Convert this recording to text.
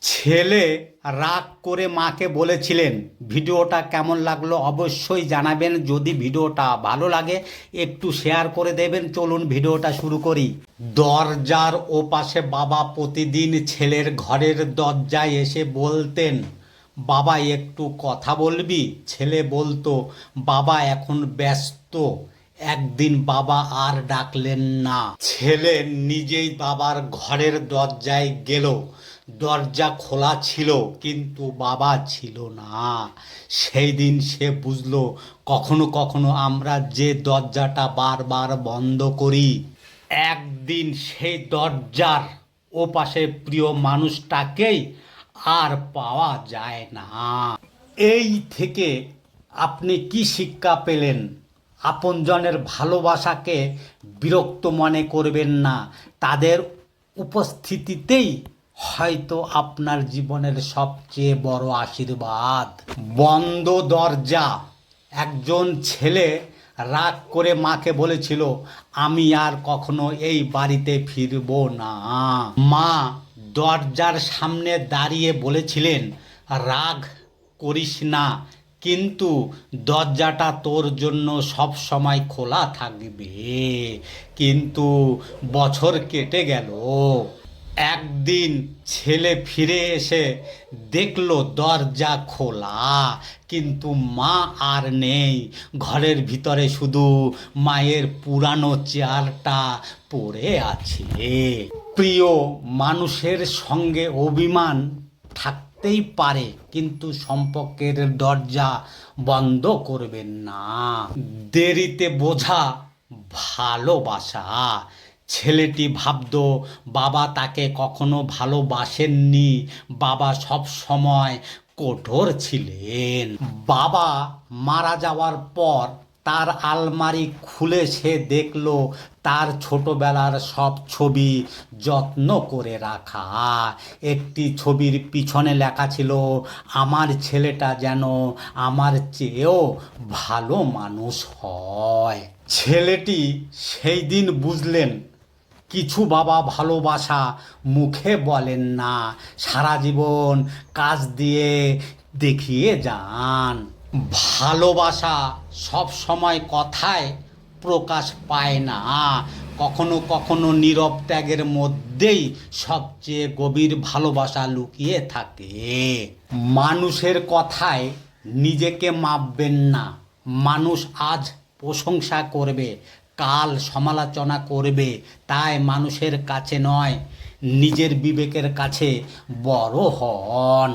ছেলে রাগ করে মাকে বলেছিলেন। ভিডিওটা কেমন লাগলো অবশ্যই জানাবেন। যদি ভিডিওটা ভালো লাগে একটু শেয়ার করে দেবেন। চলুন ভিডিওটা শুরু করি। দরজার ওপাশে বাবা প্রতিদিন ছেলের ঘরের দরজায় এসে বলতেন, বাবা একটু কথা বলবি। ছেলে বলতো, বাবা এখন ব্যস্ত। একদিন বাবা আর ডাকলেন না। ছেলে নিজেই বাবার ঘরের দরজায় গেল। দরজা খোলা ছিল কিন্তু বাবা ছিল না। সেই দিন সে বুঝলো, কখনো কখনো আমরা যে দরজাটা বারবার বন্ধ করি, একদিন সেই দরজার ওপাশে প্রিয় মানুষটাকেই আর পাওয়া যায় না। এই থেকে আপনি কি শিক্ষা পেলেন? আপনজনের ভালোবাসাকে বিরক্ত মনে করবেন না। তাদের উপস্থিতিতেই হয়তো আপনার জীবনের সবচেয়ে বড় আশীর্বাদ। বন্ধ দরজা। একজন ছেলে রাগ করে মাকে বলেছিল, আমি আর কখনো এই বাড়িতে ফিরব না। মা দরজার সামনে দাঁড়িয়ে বলেছিলেন, রাগ করিস না, কিন্তু দরজাটা তোর জন্য সব সময় খোলা থাকবে। কিন্তু বছর কেটে গেল। একদিন ছেলে ফিরে এসে দেখলো দরজা খোলা, কিন্তু মা আর নেই। ঘরের ভিতরে শুধু মায়ের পুরানো চেয়ারটা পড়ে আছে। প্রিয় মানুষের সঙ্গে অভিমান থাকতেই পারে, কিন্তু সম্পর্কের দরজা বন্ধ করবেন না। দেরিতে বোঝা ভালোবাসা। ছেলেটি ভাবতো বাবা তাকে কখনো ভালোবাসেননি। বাবা সব সময় কঠোর ছিলেন। বাবা মারা যাওয়ার পর তার আলমারি খুলে সে দেখলো তার ছোটবেলার সব ছবি যত্ন করে রাখা। একটি ছবির পিছনে লেখা ছিল, আমার ছেলেটা যেন আমার চেয়েও ভালো মানুষ হয়। ছেলেটি সেই দিন বুঝলেন, কিছু বাবা ভালোবাসা মুখে বলেন না, সারা জীবন কাজ দিয়ে দেখিয়ে যান। ভালোবাসা সব সময় কথায় প্রকাশ পায় না। কখনো কখনো নীরব ত্যাগের মধ্যেই সবচেয়ে গভীর ভালোবাসা লুকিয়ে থাকে। মানুষের কথায় নিজেকে মাপবেন না। মানুষ আজ প্রশংসা করবে, কাল সমালোচনা করবে। তাই মানুষের কাছে নয়, নিজের বিবেকের কাছে বড় হন।